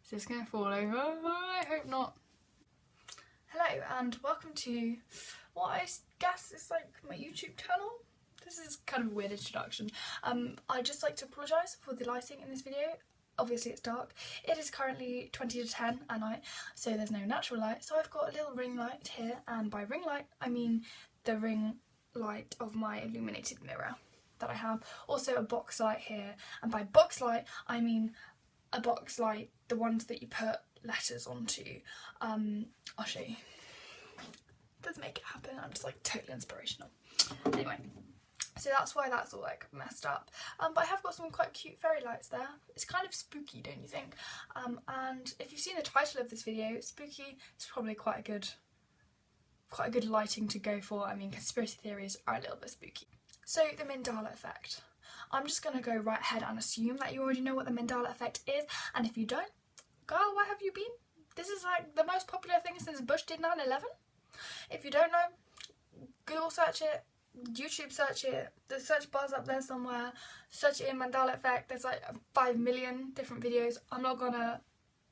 Is this going to fall over? I hope not. Hello and welcome to what I guess is like my YouTube channel. This is kind of a weird introduction. I'd just like to apologise for the lighting in this video. Obviously it's dark. It is currently 20 to 10 at night, so there's no natural light. So I've got a little ring light here, and by ring light I mean the ring light of my illuminated mirror that I have. Also a box light here, and by box light I mean a box light, the ones that you put letters onto. I'll show you. Let's make it happen. I'm just like totally inspirational. Anyway, so that's why that's all like messed up. But I have got some quite cute fairy lights there. It's kind of spooky, don't you think? And if you've seen the title of this video, spooky, it's probably quite a good lighting to go for. I mean, conspiracy theories are a little bit spooky. So the mandela effect. I'm just going to go right ahead and assume that you already know what the mandela effect is, and if you don't, girl, where have you been? This is like the most popular thing since Bush did 9/11. If you don't know, Google search it, YouTube search it, the search bar's up there somewhere, search it in mandela effect. There's like 5 million different videos. I'm not gonna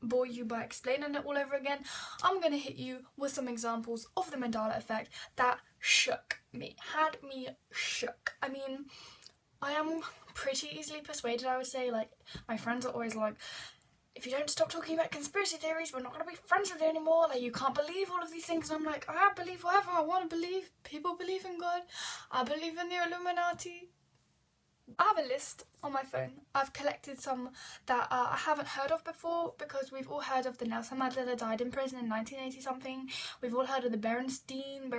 bore you by explaining it all over again. I'm gonna hit you with some examples of the mandela effect that shook me, had me shook. I mean, I am pretty easily persuaded, I would say. Like, my friends are always like, if you don't stop talking about conspiracy theories, we're not going to be friends with you anymore. Like, you can't believe all of these things. And I'm like, I believe whatever I want to believe. People believe in God. I believe in the Illuminati. I have a list on my phone. I've collected some that I haven't heard of before, because we've all heard of the Nelson Mandela died in prison in 1980 something. We've all heard of the Berenstain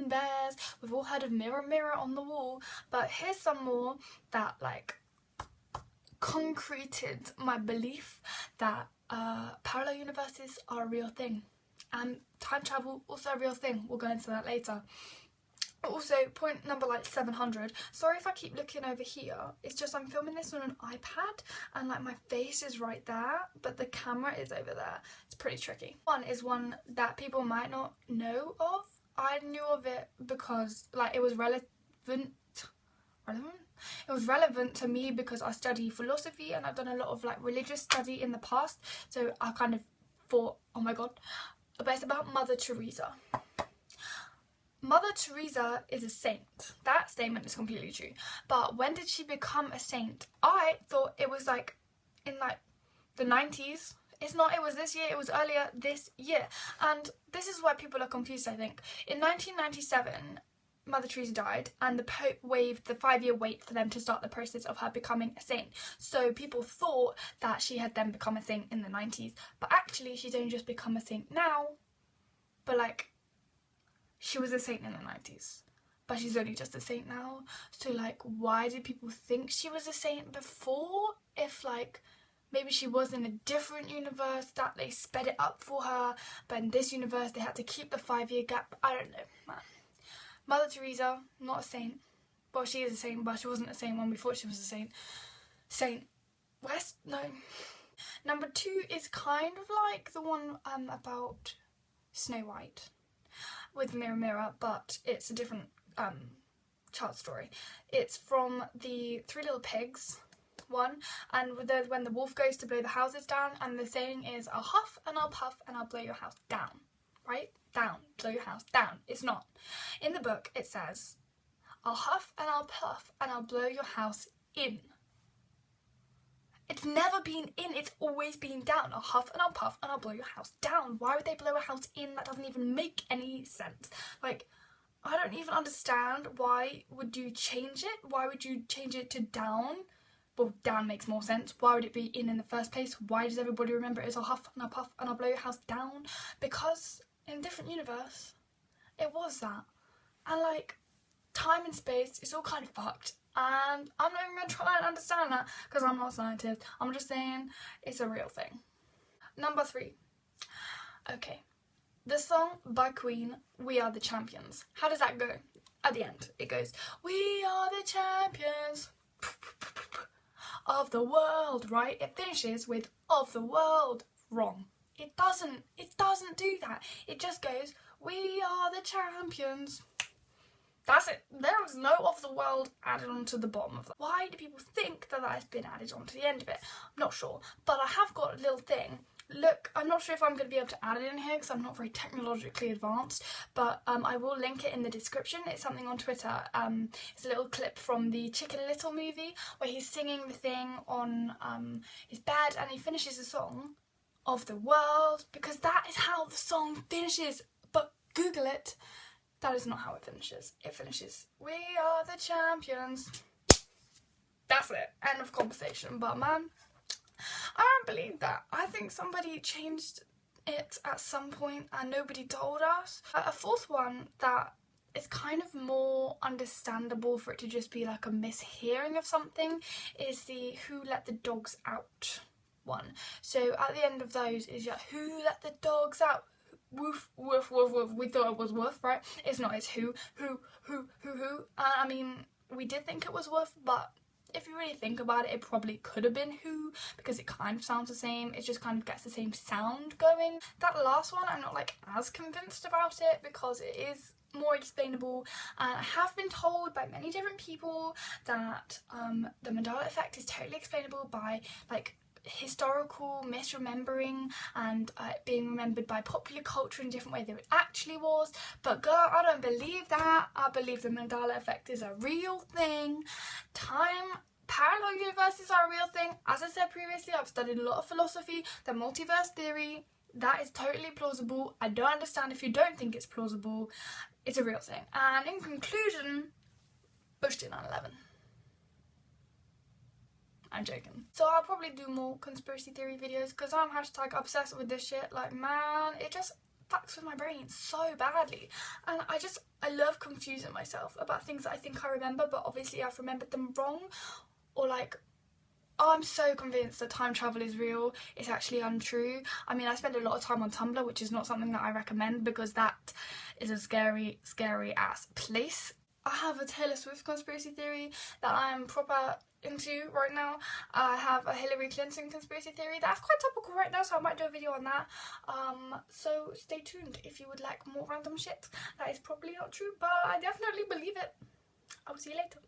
Bears. We've all heard of Mirror Mirror on the Wall. But here's some more that like concreted my belief that parallel universes are a real thing, and time travel also a real thing. We'll go into that later. Also, point number like 700. Sorry if I keep looking over here. It's just I'm filming this on an iPad and like my face is right there, but the camera is over there. It's pretty tricky. One is one that people might not know of. I knew of it because like it was relevant? It was relevant to me because I study philosophy and I've done a lot of like religious study in the past. So I kind of thought, oh my god. But it's about Mother Teresa. Mother Teresa is a saint. That statement is completely true. But when did she become a saint? I thought it was like in like the 90s. It's not, it was this year, it was earlier this year. And this is why people are confused, I think. In 1997, Mother Teresa died and the Pope waived the 5-year wait for them to start the process of her becoming a saint. So people thought that she had then become a saint in the 90s. But actually she's only just become a saint now. But like, she was a saint in the 90s, but she's only just a saint now. So like, why did people think she was a saint before? If like, maybe she was in a different universe that they sped it up for her, but in this universe they had to keep the 5-year gap. I don't know, man. Mother Teresa, not a saint. Well, she is a saint, but she wasn't a saint when we thought she was a saint. Saint West? No. Number 2 is kind of like the one about Snow White with Mirror Mirror, but it's a different child story. It's from the Three Little Pigs one, and when the wolf goes to blow the houses down, and the saying is, I'll huff and I'll puff and I'll blow your house down. Right? Down. Blow your house down. It's not. In the book it says, I'll huff and I'll puff and I'll blow your house in. It's never been in, it's always been down. I'll huff and I'll puff and I'll blow your house down. Why would they blow a house in? That doesn't even make any sense. Like, I don't even understand why would you change it? Why would you change it to down? Well, down makes more sense. Why would it be in the first place? Why does everybody remember it as I'll huff and I'll puff and I'll blow your house down? Because in a different universe, it was that. And like, time and space is all kind of fucked. And I'm not even going to try and understand that because I'm not a scientist. I'm just saying it's a real thing. Number 3. Okay. The song by Queen, We Are the Champions. How does that go? At the end, it goes, we are the champions of the world, right? It finishes with of the world. Wrong. It doesn't do that. It just goes, we are the champions. That's it. There is no of the world added onto the bottom of that. Why do people think that that has been added onto the end of it? I'm not sure. But I have got a little thing look, I'm not sure if I'm going to be able to add it in here because I'm not very technologically advanced, but I will link it in the description. It's something on Twitter. It's a little clip from the Chicken Little movie where he's singing the thing on his bed, and he finishes the song of the world, because that is how the song finishes. But Google it. That is not how it finishes. It finishes, "We are the champions." That's it. End of conversation. But man, I don't believe that. I think somebody changed it at some point and nobody told us. A fourth one that is kind of more understandable for it to just be like a mishearing of something is the "who let the dogs out" one. So at the end of those is like, "who let the dogs out? Woof, woof, woof, woof." We thought it was woof, right? It's not, it's who. I mean, we did think it was woof, but if you really think about it, it probably could have been who, because it kind of sounds the same. It just kind of gets the same sound going. That last one, I'm not like as convinced about it because it is more explainable, and I have been told by many different people that the Mandela effect is totally explainable by like historical misremembering and being remembered by popular culture in a different way than it actually was. But girl, I don't believe that. I believe the Mandela effect is a real thing. Parallel universes are a real thing. As I said previously, I've studied a lot of philosophy. The multiverse theory, that is totally plausible. I don't understand if you don't think it's plausible. It's a real thing. And in conclusion, Bush did 9/11. I'm joking. So I'll probably do more conspiracy theory videos because I'm hashtag obsessed with this shit. Like, man, it just fucks with my brain so badly. And I love confusing myself about things that I think I remember, but obviously I've remembered them wrong. Or like, oh, I'm so convinced that time travel is real. It's actually untrue. I mean, I spend a lot of time on Tumblr, which is not something that I recommend because that is a scary, scary ass place. I have a Taylor Swift conspiracy theory that I'm proper into right now. I have a Hillary Clinton conspiracy theory that's quite topical right now, so I might do a video on that. So stay tuned if you would like more random shit that is probably not true, but I definitely believe it. I will see you later.